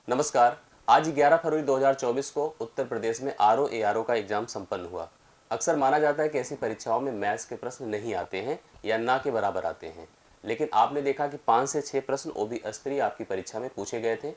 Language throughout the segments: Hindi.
नमस्कार। आज 11 फरवरी 2024 को उत्तर प्रदेश में आरओ एआरओ का एग्जाम संपन्न हुआ। अक्सर माना जाता है कि ऐसी परीक्षाओं में मैथ्स के प्रश्न नहीं आते हैं या ना के बराबर आते हैं, लेकिन आपने देखा कि 5 से 6 प्रश्न ओबी स्तरीय आपकी परीक्षा में पूछे गए थे,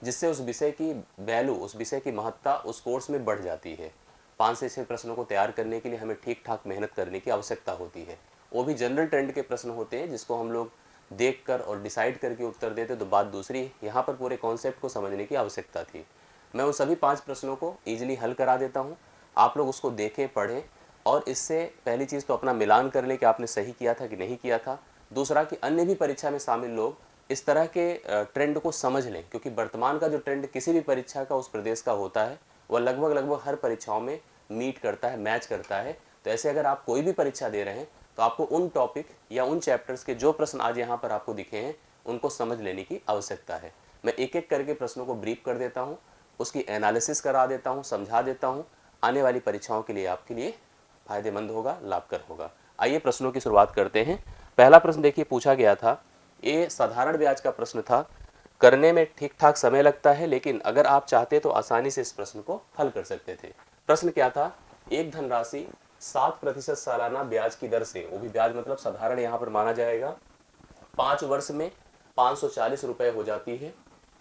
जिससे उस विषय की वैल्यू, उस विषय की महत्ता उस कोर्स में बढ़ जाती है। 5 से 6 प्रश्नों को तैयार करने के लिए हमें ठीक ठाक मेहनत करने की आवश्यकता होती है। वो भी जनरल ट्रेंड के प्रश्न होते हैं जिसको हम लोग देख कर और डिसाइड करके उत्तर देते, तो बात दूसरी। यहाँ पर पूरे कॉन्सेप्ट को समझने की आवश्यकता थी। मैं उन सभी 5 प्रश्नों को ईजिली हल करा देता हूँ। आप लोग उसको देखें, पढ़ें और इससे पहली चीज़ तो अपना मिलान कर लें कि आपने सही किया था कि नहीं किया था। दूसरा कि अन्य भी परीक्षा में शामिल लोग इस तरह के ट्रेंड को समझ लें, क्योंकि वर्तमान का जो ट्रेंड किसी भी परीक्षा का उस प्रदेश का होता है वह लगभग हर परीक्षाओं में मीट करता है, मैच करता है। तो ऐसे अगर आप कोई भी परीक्षा दे रहे हैं तो आपको उन टॉपिक या उन चैप्टर्स के जो प्रश्न आज यहाँ पर आपको दिखे हैं उनको समझ लेने की आवश्यकता है। मैं एक एक करके प्रश्नों को ब्रीफ कर देता हूँ, उसकी एनालिसिस करा देता हूँ, समझा देता हूँ। आने वाली परीक्षाओं के लिए आपके लिए फायदेमंद होगा, लाभकर होगा। आइए प्रश्नों की शुरुआत करते हैं। पहला प्रश्न देखिए पूछा गया था, ये साधारण ब्याज का प्रश्न था। करने में ठीक ठाक समय लगता है, लेकिन अगर आप चाहते तो आसानी से इस प्रश्न को हल कर सकते थे। प्रश्न क्या था, एक धनराशि 7% सालाना ब्याज की दर से, वो भी ब्याज मतलब साधारण यहाँ पर माना जाएगा, 5 वर्ष में 540 रुपए हो जाती है।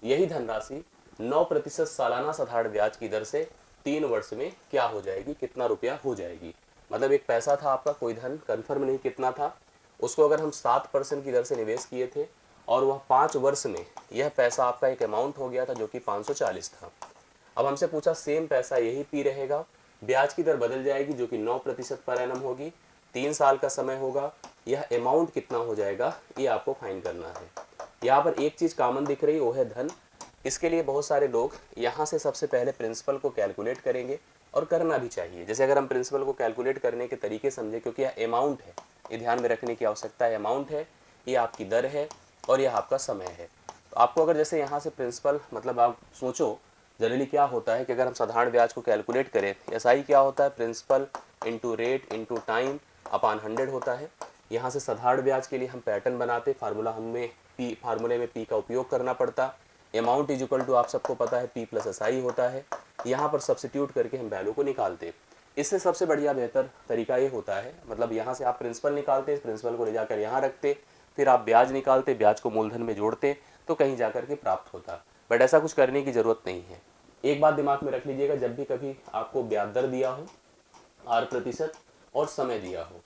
यही धनराशि 9% सालाना साधारण ब्याज की दर से 3 वर्ष में क्या हो जाएगी, कितना रुपया हो जाएगी। मतलब एक पैसा था आपका, कोई धन कन्फर्म नहीं कितना था, उसको अगर हम 7% की दर से निवेश किए थे और वह 5 वर्ष में यह पैसा आपका एक अमाउंट हो गया था जो कि 540 था। अब हमसे पूछा सेम पैसा यही पी रहेगा, ब्याज की दर बदल जाएगी जो कि 9% पर एनम होगी, 3 साल का समय होगा, यह अमाउंट कितना हो जाएगा ये आपको फाइंड करना है। यहाँ पर एक चीज़ कॉमन दिख रही है, वो है धन। इसके लिए बहुत सारे लोग यहाँ से सबसे पहले प्रिंसिपल को कैलकुलेट करेंगे और करना भी चाहिए। जैसे अगर हम प्रिंसिपल को कैलकुलेट करने के तरीके समझे, क्योंकि यह अमाउंट है, ये ध्यान में रखने की आवश्यकता है। अमाउंट है, ये आपकी दर है और यह आपका समय है। तो आपको अगर जैसे यहाँ से प्रिंसिपल, मतलब आप सोचो जनरली क्या होता है कि अगर हम साधारण ब्याज को कैलकुलेट करें, एसआई क्या होता है, principal into rate into time upon 100 होता है। यहाँ से साधारण ब्याज के लिए हम पैटर्न बनाते, फार्मूले में पी का उपयोग करना पड़ता। अमाउंट इज इक्वल टू आप सबको पता है पी प्लस एसआई होता है। यहाँ पर सब्सिट्यूट करके हम वैल्यू को निकालते। इससे सबसे बढ़िया बेहतर तरीका ये होता है, मतलब यहाँ से आप प्रिंसिपल निकालते, प्रिंसिपल को ले जाकर यहाँ रखते, फिर आप ब्याज निकालते, ब्याज को मूलधन में जोड़ते, तो कहीं जाकर के प्राप्त होता। बट ऐसा कुछ करने की ज़रूरत नहीं है। एक बात दिमाग में रख लीजिएगा, जब भी कभी आपको ब्याज दर दिया हो, 8% और समय दिया हो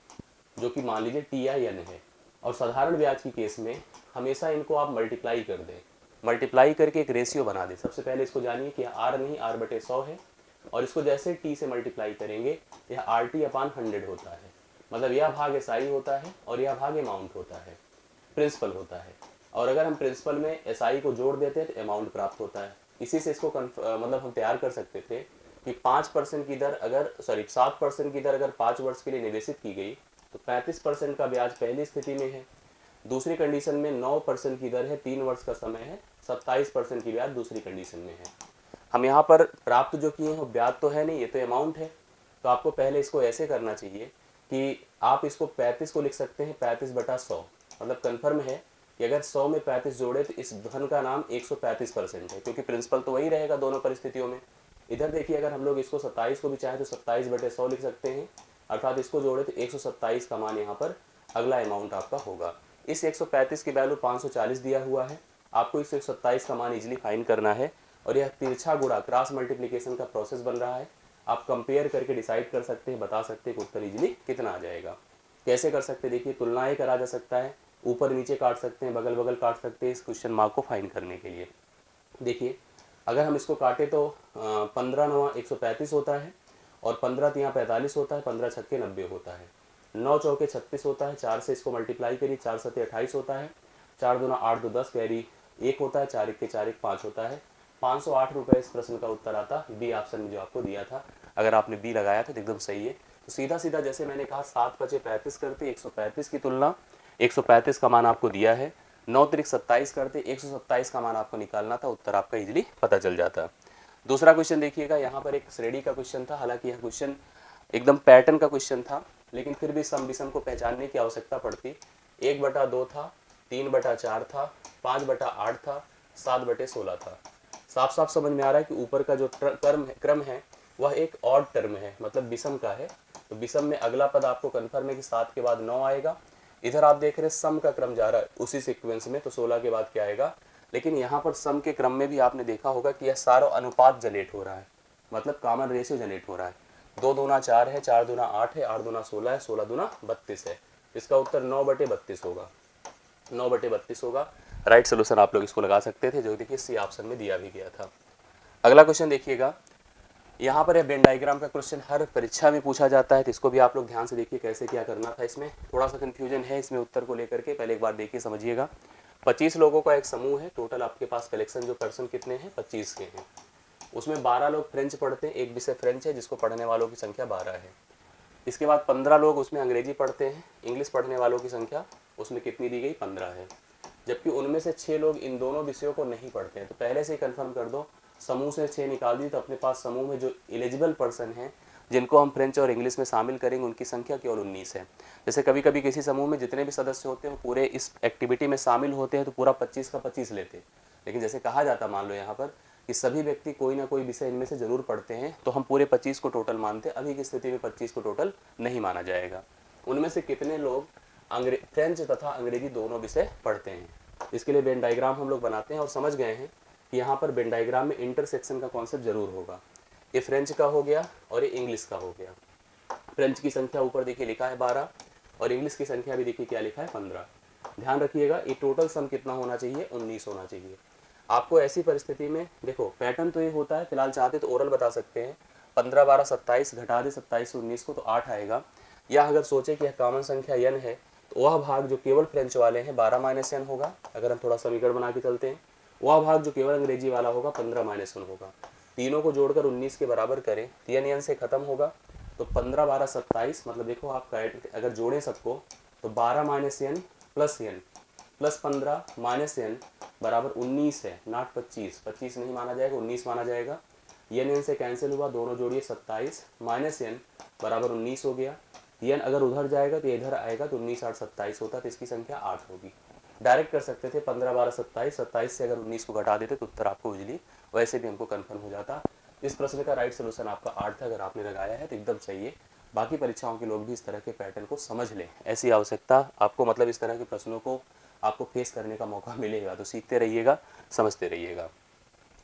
जो कि मान लीजिए TIN है, और साधारण ब्याज की केस में हमेशा इनको आप मल्टीप्लाई कर दें, मल्टीप्लाई करके एक रेशियो बना दें। सबसे पहले इसको जानिए कि R नहीं, R/100 है, और इसको जैसे T से मल्टीप्लाई करेंगे यह RT/100 होता है। मतलब यह भाग SI होता है और यह भाग अमाउंट होता है, प्रिंसिपल होता है। और अगर हम प्रिंसिपल में SI को जोड़ देते हैं तो अमाउंट प्राप्त होता है। इसी से इसको मतलब हम तैयार कर सकते थे कि 5% की दर अगर 7% की दर अगर 5 वर्ष के लिए निवेशित की गई तो 35% का ब्याज पहली स्थिति में है। दूसरी कंडीशन में 9% की दर है, 3 वर्ष का समय है, 27% की ब्याज दूसरी कंडीशन में है। हम यहाँ पर प्राप्त जो किए हैं वो ब्याज तो है नहीं, ये तो अमाउंट है। तो आपको पहले इसको ऐसे करना चाहिए कि आप इसको 35 को लिख सकते हैं 35/100, मतलब कन्फर्म है कि अगर 100 में 35 जोड़े तो इस धन का नाम 135% है, क्योंकि प्रिंसिपल तो वही रहेगा दोनों परिस्थितियों में। इधर देखिए, अगर हम लोग इसको 27 को भी चाहे तो 27/100 लिख सकते हैं, अर्थात इसको जोड़े तो 127 का मान यहाँ पर अगला अमाउंट आपका होगा। इस 135 की वैल्यू 540 दिया हुआ है, आपको इस 127 का मान इजीली फाइंड करना है, और यह तिरछा गुणा क्रॉस मल्टीप्लिकेशन का प्रोसेस बन रहा है। आप कंपेयर करके डिसाइड कर सकते हैं, बता सकते हैं कि उत्तर इजीली कितना आ जाएगा। कैसे कर सकते हैं, देखिए तुलनाएं करा जा सकता है, ऊपर नीचे काट सकते हैं, बगल बगल काट सकते हैं इस क्वेश्चन मार्क को फाइंड करने के लिए। देखिए अगर हम इसको काटे तो 15×9 135 होता है, और 15×3 45 होता है, 15×6 90 होता है, 9×4 36 होता है, 4 से इसको मल्टीप्लाई करिए, 4×7 28 होता है, 4×2 8 2 10 कैरी 1 होता है, 4×1 4 1 5 होता है। 508 रुपये इस प्रश्न का उत्तर आता, बी ऑप्शन में जो आपको दिया था। अगर आपने बी लगाया तो एकदम सही है। तो सीधा सीधा जैसे मैंने कहा 7×5 = 35 करते, 135 की तुलना 135 का मान आपको दिया है, 9×3 = 27 करते, 127 का मान आपको निकालना था, उत्तर आपका इजीली पता चल जाता। दूसरा क्वेश्चन देखिएगा, यहाँ पर एक श्रेणी का क्वेश्चन था, हालांकि यह क्वेश्चन एकदम पैटर्न का क्वेश्चन था, लेकिन फिर भी सम विषम को पहचानने की आवश्यकता पड़ती। 1/2 था, 3/4 था, 5/8 था, 7/16 था। साफ साफ समझ में आ रहा है कि ऊपर का जो क्रम है वह एक ऑड टर्म है, मतलब विषम का है। तो विषम में अगला पद आपको कन्फर्म है कि 7 के बाद 9 आएगा। इधर आप देख रहे हैं सम का क्रम जा रहा है उसी सीक्वेंस में, तो 16 के बाद क्या आएगा। लेकिन यहाँ पर सम के क्रम में भी आपने देखा होगा कि यह सारा अनुपात जनरेट हो रहा है, मतलब कॉमन रेशियो जनरेट हो रहा है। 2 दूना 4 है, 4 दूना 8 है, 8 दूना 16 है, 16 दूना 32 है। इसका उत्तर 9/32 होगा, 9/32 होगा। राइट सोल्यूशन आप लोग इसको लगा सकते थे, जो देखिए सी ऑप्शन में दिया भी गया था। अगला क्वेश्चन देखिएगा, यहाँ पर वेन डायग्राम का क्वेश्चन हर परीक्षा में पूछा जाता है, तो इसको भी आप लोग ध्यान से देखिए कैसे क्या करना था। इसमें थोड़ा सा कन्फ्यूजन है इसमें उत्तर को लेकर के, पहले एक बार देखिए समझिएगा। 25 लोगों का एक समूह है, टोटल आपके पास कलेक्शन जो पर्सन कितने हैं 25 के हैं। उसमें 12 लोग फ्रेंच पढ़ते हैं, एक विषय फ्रेंच है जिसको पढ़ने वालों की संख्या 12 है। इसके बाद 15 लोग उसमें अंग्रेजी पढ़ते हैं, इंग्लिश पढ़ने वालों की संख्या उसमें कितनी दी गई 15 है। जबकि उनमें से 6 लोग इन दोनों विषयों को नहीं पढ़ते हैं। तो पहले से ही कंफर्म कर दो, समूह से 6 निकाल दी, तो अपने पास समूह में जो एलिजिबल पर्सन हैं जिनको हम फ्रेंच और इंग्लिश में शामिल करेंगे उनकी संख्या केवल 19 है। जैसे कभी कभी किसी समूह में जितने भी सदस्य होते हैं वो पूरे इस एक्टिविटी में शामिल होते हैं तो पूरा 25 का 25 लेते हैं। लेकिन जैसे कहा जाता मान लो यहाँ पर कि सभी व्यक्ति कोई ना कोई विषय इनमें से जरूर पढ़ते हैं, तो हम पूरे 25 को टोटल मानते हैं। अभी की स्थिति में 25 को टोटल नहीं माना जाएगा। उनमें से कितने लोग फ्रेंच तथा अंग्रेजी दोनों विषय पढ़ते हैं, इसके लिए वेन डायग्राम हम लोग बनाते हैं और समझ गए हैं कि यहाँ पर वेन डायग्राम में इंटरसेक्शन का कॉन्सेप्ट जरूर होगा। ये फ्रेंच का हो गया और ये इंग्लिश का हो गया। फ्रेंच की संख्या ऊपर देखिए लिखा है 12 और इंग्लिश की संख्या भी देखिए क्या लिखा है 15। ध्यान रखिएगा ये टोटल सम कितना होना चाहिए 19 होना चाहिए। आपको ऐसी परिस्थिति में देखो पैटर्न तो ये होता है, फिलहाल चाहते तो ओरल बता सकते हैं 15 12 27 घटा दे 27 से 19 को तो 8 आएगा। या अगर सोचे कि यह कॉमन संख्या n है तो वह भाग जो केवल फ्रेंच वाले हैं 12 - n होगा। अगर हम थोड़ा समीकरण बना के चलते हैं, वह भाग जो केवल अंग्रेजी वाला होगा 15 - 1 होगा। तीनों को जोड़कर 19 के बराबर करें, 3 n से खत्म होगा तो 15 12 27, मतलब देखो आप अगर जोड़ें सबको तो 12 - n plus n plus 15 minus n बराबर 19 है, नॉट 25। 25 नहीं माना जाएगा, 19 माना जाएगा। n से कैंसिल हुआ, दोनों जोड़िए 27 माइनस n बराबर 19 हो गया। n अगर उधर जाएगा तो इधर आएगा तो 19 8 27 होता, तो इसकी संख्या 8 होगी। डायरेक्ट कर सकते थे 15 12 27, 27 से अगर 19 को घटा देते तो उत्तर आपको उजली वैसे भी हमको कन्फर्म हो जाता। इस प्रश्न का राइट सोल्यूशन आपका 8 था। अगर आपने लगाया है तो एकदम सही है। बाकी परीक्षाओं के लोग भी इस तरह के पैटर्न को समझ लें, ऐसी आवश्यकता आपको, मतलब इस तरह के प्रश्नों को आपको फेस करने का मौका मिलेगा, तो सीखते रहिएगा, समझते रहिएगा।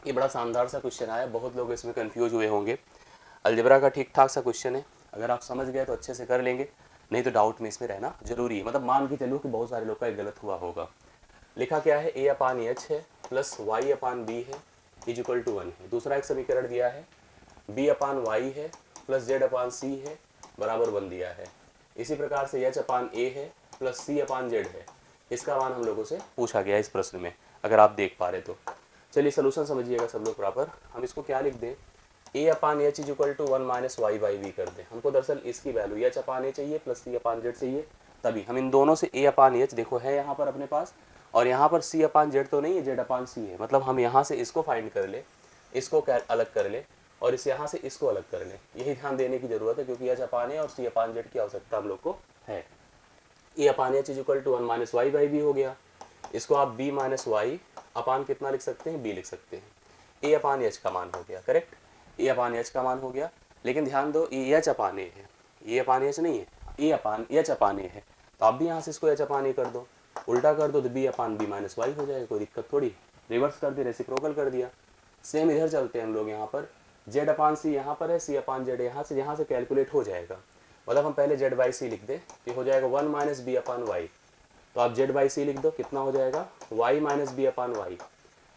ये बड़ा शानदार सा क्वेश्चन आया, बहुत लोग इसमें कंफ्यूज हुए होंगे। अलजेब्रा का ठीक ठाक सा क्वेश्चन है, अगर आप समझ गए तो अच्छे से कर लेंगे, नहीं तो डाउट में इसमें रहना जरूरी है। मतलब मान के चलो कि बहुत सारे लोग का गलत हुआ होगा। लिखा क्या है, a/h है प्लस y/b है इक्वल टू 1 है। दूसरा एक समीकरण दिया है b/y है प्लस z/c है बराबर 1 दिया है। इसी प्रकार से h/a है प्लस c/z है। इसका मान हम लोगों से पूछा गया इस प्रश्न में, अगर आप देख पा रहे तो। चलिए सोल्यूशन समझिएगा सब लोग प्रॉपर। हम इसको क्या लिख दें, a/h equal to 1 minus y/b कर दें। हमको दरअसल इसकी वैल्यू h/a चाहिए प्लस c/z चाहिए, तभी हम इन दोनों से a/h देखो है यहाँ पर अपने पास, और यहाँ पर c/z तो नहीं है, z/c है। मतलब हम यहाँ से इसको फाइंड कर ले, इसको अलग कर ले और इस यहाँ से इसको अलग कर ले। यही ध्यान देने की जरूरत है क्योंकि h/a और c/z की आवश्यकता हम लोग को है। a/h equal to 1 minus y/b हो गया। इसको आप b माइनस वाई अपान कितना लिख सकते हैं, b लिख सकते हैं। a/h का मान हो गया, करेक्ट, a/h का मान हो गया। लेकिन ध्यान दो ये h/a है, a/h नहीं है, h/a है। तो आप भी यहाँ से इसको h/a कर दो, उल्टा कर दो तो b/b माइनस वाई हो जाएगा, कोई दिक्कत थोड़ी। रिवर्स कर दिया, रेसिप्रोकल कर दिया। सेम इधर चलते हैं हम लोग, यहाँ पर z/c यहाँ पर है, c/z यहाँ से कैलकुलेट हो जाएगा। मतलब हम पहले z/c लिख दें तो हो जाएगा 1 माइनस b/y। तो आप z/c लिख दो, कितना हो जाएगा y माइनस b/y।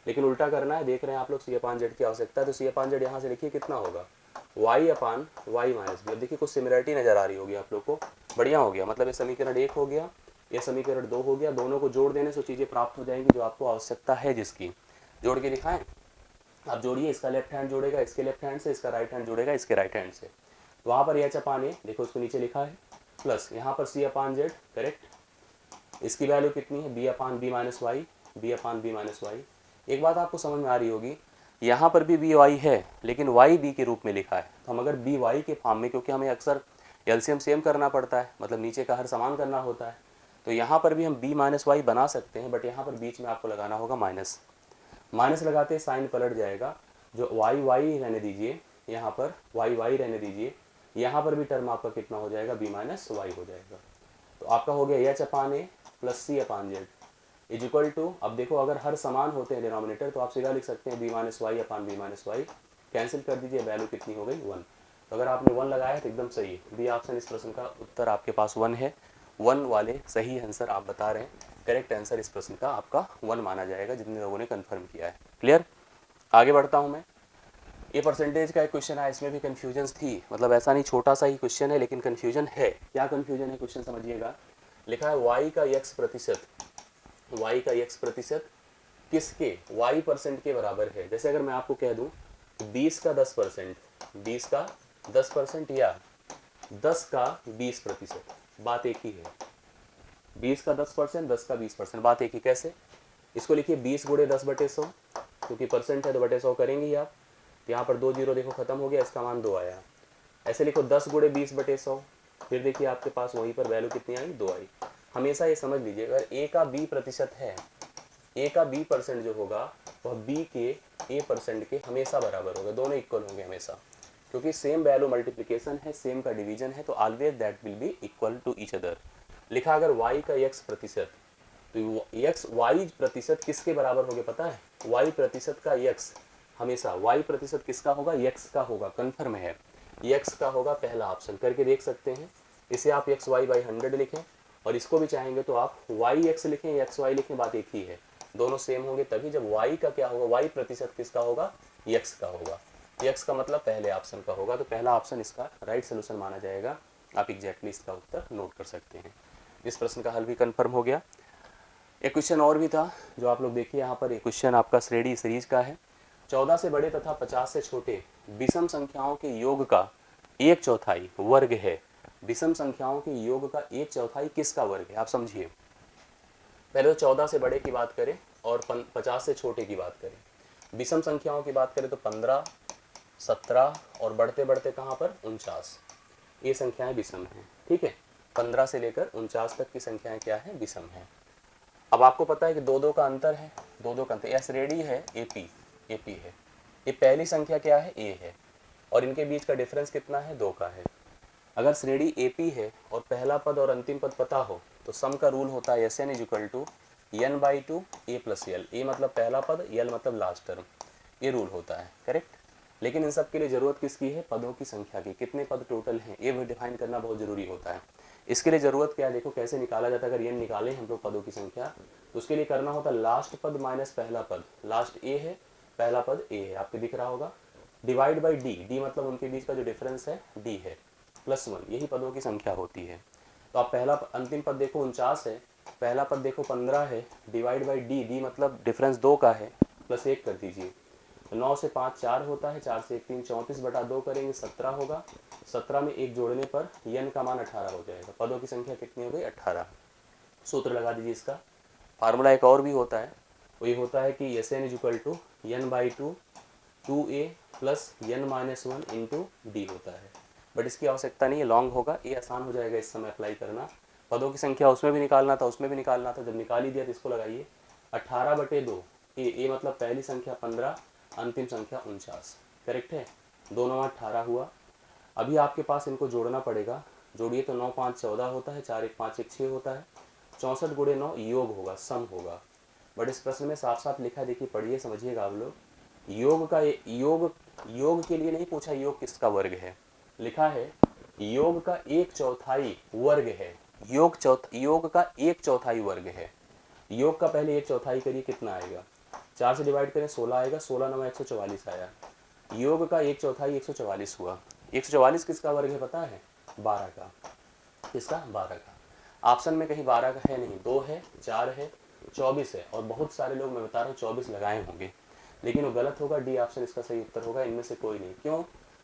लेकिन उल्टा करना है, देख रहे हैं आप लोग c/z की आवश्यकता है, तो c/z यहाँ से लिखिए कितना होगा y/y माइनस b। अब देखिए कुछ सिमिलरिटी नजर आ रही होगी आप लोग को, बढ़िया हो गया। मतलब ये समीकरण 1 हो गया, ये समीकरण 2 हो गया। दोनों को जोड़ देने से चीज़ें प्राप्त हो जाएंगी जो आपको आवश्यकता है जिसकी। जोड़ के दिखाएं, आप जोड़िए, इसका लेफ्ट हैंड जोड़ेगा इसके लेफ्ट हैंड से, इसका राइट हैंड जोड़ेगा इसके राइट हैंड से। वहाँ पर h/a देखो इसको नीचे लिखा है प्लस यहाँ पर c/z, करेक्ट। इसकी वैल्यू कितनी है b/b minus Y, b/b minus Y. एक बात आपको समझ में आ रही होगी, यहाँ पर भी बी वाई है लेकिन वाई बी के रूप में लिखा है। तो हम अगर बी वाई के फॉर्म में, क्योंकि हमें अक्सर एलसीएम सेम करना पड़ता है, मतलब नीचे का हर समान करना होता है, तो यहाँ पर भी हम बी माइनस वाई बना सकते हैं, बट यहाँ पर बीच में आपको लगाना होगा माइनस। माइनस लगाते साइन पलट जाएगा, जो वाई वाई रहने दीजिए, यहाँ पर वाई वाई रहने दीजिए, यहाँ पर भी टर्म आपका कितना हो जाएगा, बी माइनस वाई हो जाएगा। तो आपका हो गया H upon A plus C upon Z is equal to, अब देखो अगर हर समान होते हैं डिनोमिनेटर तो आप सीधा लिख सकते हैं बी माइनस वाई अपान बी माइनस वाई, कैंसिल कर दीजिए, वैल्यू कितनी हो गई 1। तो अगर आपने 1 लगाया तो एकदम सही है, बी ऑप्शन इस प्रश्न का उत्तर आपके पास 1 है। 1 वाले सही आंसर आप बता रहे हैं, करेक्ट आंसर इस प्रश्न का आपका 1 माना जाएगा जितने लोगों ने कन्फर्म किया है। क्लियर, आगे बढ़ता हूँ मैं। ये परसेंटेज का एक क्वेश्चन है, इसमें भी कन्फ्यूजन थी, मतलब ऐसा नहीं, छोटा सा ही क्वेश्चन है लेकिन कन्फ्यूजन है। क्या कन्फ्यूजन है, क्वेश्चन समझिएगा। लिखा है y का x प्रतिशत, y का x प्रतिशत किसके y% के बराबर है। जैसे अगर मैं आपको कह दूं 20 का 10%, 20 का 10% या 10 का 20%, बात एक ही है। 20 का 10%, 10 का 20%, बात एक ही। कैसे, इसको लिखिए 20 गुणे 10/100, क्योंकि परसेंट है तो बटे 100 करेंगे ही आप। यहाँ पर 2 जीरो देखो खत्म हो गया, इसका मान 2 आया। ऐसे लिखो 10 गुणे 20/100, फिर देखिए आपके पास वहीं पर वैल्यू कितनी आई, 2 आई। हमेशा ये समझ लीजिए, अगर a का b% है, a का b% जो होगा वह b के a% के हमेशा बराबर होगा, दोनों इक्वल होंगे हमेशा, क्योंकि सेम वैल्यू मल्टीप्लिकेशन है, सेम का डिवीजन है, तो always that will be equal to each other. लिखा अगर y का x%, तो x y% किसके बराबर हो गया पता है, y% का x हमेशा y% किसका होगा, x का होगा, कन्फर्म है, x का होगा, पहला ऑप्शन करके देख सकते हैं। इसे आप xy/100 लिखें, और इसको भी चाहेंगे तो आप yx लिखें या xy लिखें, बात एक ही है, दोनों सेम होंगे। तभी जब y का क्या होगा, y% किसका होगा, x का होगा, x का मतलब पहले ऑप्शन का होगा, तो पहला ऑप्शन इसका राइट सोल्यूशन माना जाएगा। आप एग्जैक्टली इसका उत्तर नोट कर सकते हैं। इस प्रश्न का हल भी कन्फर्म हो गया। एक क्वेश्चन और भी था जो आप लोग देखिए यहाँ पर, एक क्वेश्चन आपका श्रेणी सीरीज का है। 14 से बड़े तथा 50 से छोटे विषम संख्याओं के योग का 1/4 वर्ग है। विषम संख्याओं के योग का 1/4 किसका वर्ग है, आप समझिए। पहले तो 14 से बड़े की बात करें और 50 से छोटे की बात करें। विषम संख्याओं की बात करें तो 15, 17 और बढ़ते बढ़ते कहाँ पर 49, ये संख्याएं विषम हैं। ठीक है, 15 से लेकर 49 तक की संख्याएं क्या है, विषम है। अब आपको पता है कि 2-2 का अंतर है, 2-2 का अंतर, यह श्रेणी है AP, AP है, ये पहली संख्या क्या है, A है, और इनके बीच का डिफरेंस कितना है, 2 का है। अगर श्रेणी AP है और पहला पद और अंतिम पद पता हो तो सम का रूल होता है SN = n/2 A + L, A मतलब पहला पद, L मतलब लास्ट टर्म, ये रूल होता है, करेक्ट। लेकिन इन सब के लिए ज़रूरत किसकी है, पदों की संख्या की, कितने पद टोटल हैं ये भी डिफाइन करना बहुत ज़रूरी होता है। इसके लिए ज़रूरत क्या है, देखो कैसे निकाला जाता है। अगर ये निकालें हम लोग पदों की संख्या, तो उसके लिए करना होता है लास्ट पद माइनस पहला पद, लास्ट A है, पहला पद A है, आपको दिख रहा होगा, डिवाइड बाई D, D मतलब उनके बीच का जो डिफरेंस है D है, +1, यही पदों की संख्या होती है। तो आप पहला अंतिम पद देखो 49 है, पहला पद देखो 15 है, डिवाइड बाई D, D मतलब डिफरेंस 2 का है, +1 कर दीजिए। 9 से 5 4 होता है, 4 से 1 3, 34/2 करेंगे 17 होगा, 17 में 1 जोड़ने पर n का मान 18 हो जाएगा। पदों की संख्या कितनी हो गई, 18। सूत्र लगा दीजिए इसका। फार्मूला एक और भी होता है, वो ये होता है कि SN = n/2 2A + n-1 × D होता है, बट इसकी आवश्यकता नहीं है, लॉन्ग होगा, ये आसान हो जाएगा इस समय अप्लाई करना। पदों की संख्या उसमें भी निकालना था, उसमें भी निकालना था, जब निकाल ही दिया तो इसको लगाइए 18/2, ए मतलब पहली संख्या 15, अंतिम संख्या 49, करेक्ट है, 2 9 18 हुआ। अभी आपके पास इनको जोड़ना पड़ेगा, जोड़िए तो 9 5 14 होता है, 4 1 5 1 6 होता है, 64 × 9 योग होगा, सम होगा। बट इस प्रश्न में साफ साफ लिखा है, देखिए पढ़िए समझिएगा आप लोग। योग का योग के लिए नहीं पूछा योग किसका वर्ग है, लिखा है योग का 1/4 वर्ग है, योग का 1/4 वर्ग है। योग का पहले 1/4 करिए, कितना आएगा, 4 से डिवाइड करें 16 आएगा, 16 9 144 आया। योग का 1/4 144 हुआ। 144 किसका वर्ग है पता है, 12 का। किसका, 12 का। ऑप्शन में कहीं 12 का है नहीं, 2 है, 4 है, 24 है, और बहुत सारे लोग मैं बता रहा हूँ 24 लगाए होंगे, लेकिन वो गलत होगा, डी ऑप्शन इसका सही उत्तर होगा, इनमें से कोई नहीं। क्यों,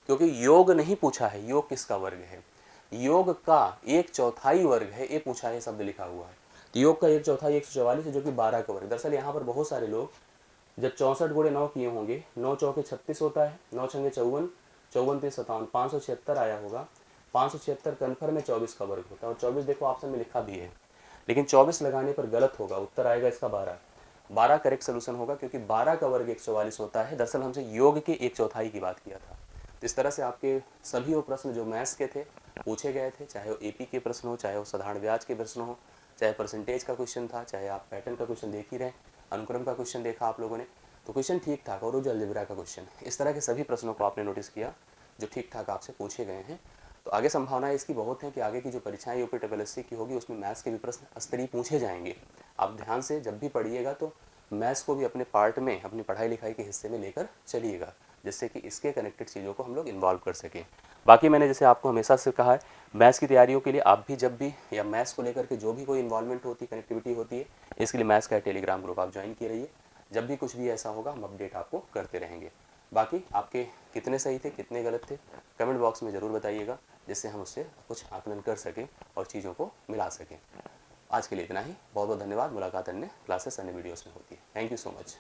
क्योंकि योग नहीं पूछा है, योग किसका वर्ग है, योग का 1/4 वर्ग है, ये पूछा है, शब्द लिखा हुआ है। तो योग का 1/4 144 है, जो कि 12 का वर्ग। दरअसल यहाँ पर बहुत सारे लोग जब 64 × 9 किए होंगे, 9 चौके 36 होता है, 9 छंगे 54, 54 3 57, 576 आया होगा, 576 कन्फर्म में 24 का वर्ग होता है, और 24 देखो ऑप्शन में लिखा भी है, लेकिन 24 लगाने पर गलत होगा, उत्तर आएगा इसका 12। 12 करेक्ट सोल्यूशन होगा, क्योंकि 12 का वर्ग 144 होता है। दरअसल हमसे योग के 1/4 की बात किया था। तो इस तरह से आपके सभी वो प्रश्न जो मैथ्स के थे पूछे गए थे, चाहे वो एपी के प्रश्न हो, चाहे वो साधारण ब्याज के प्रश्न हो, चाहे परसेंटेज का क्वेश्चन था, चाहे आप पैटर्न का क्वेश्चन देख ही रहे, अनुक्रम का क्वेश्चन देखा आप लोगों ने, तो क्वेश्चन ठीक ठाक, और वो जो अलजेब्रा का क्वेश्चन, इस तरह के सभी प्रश्नों को आपने नोटिस किया जो ठीक ठाक आपसे पूछे गए हैं। तो आगे संभावना इसकी बहुत है कि आगे की जो परीक्षाएं यूपी ट्रिपल की होगी उसमें मैथ्स के भी प्रश्न स्तरीय पूछे जाएंगे। आप ध्यान से जब भी पढ़िएगा तो मैथ्स को भी अपने पार्ट में, अपनी पढ़ाई लिखाई के हिस्से में लेकर चलिएगा, जिससे कि इसके कनेक्टेड चीज़ों को हम लोग इन्वॉल्व कर सकें। बाकी मैंने जैसे आपको हमेशा से कहा है, मैथ्स की तैयारियों के लिए आप भी जब भी, या मैथ्स को लेकर के जो भी कोई इन्वॉल्वमेंट होती है, कनेक्टिविटी होती है, इसके लिए मैथ्स का टेलीग्राम ग्रुप आप ज्वाइन किए रहिए। जब भी कुछ भी ऐसा होगा हम अपडेट आपको करते रहेंगे। बाकी आपके कितने सही थे, कितने गलत थे, कमेंट बॉक्स में ज़रूर बताइएगा, जिससे हम उससे कुछ आकलन कर सकें और चीज़ों को मिला सकें। आज के लिए इतना ही। बहुत बहुत धन्यवाद। मुलाकात अन्य क्लासेस, अन्य वीडियोस में होती है। Thank you so much.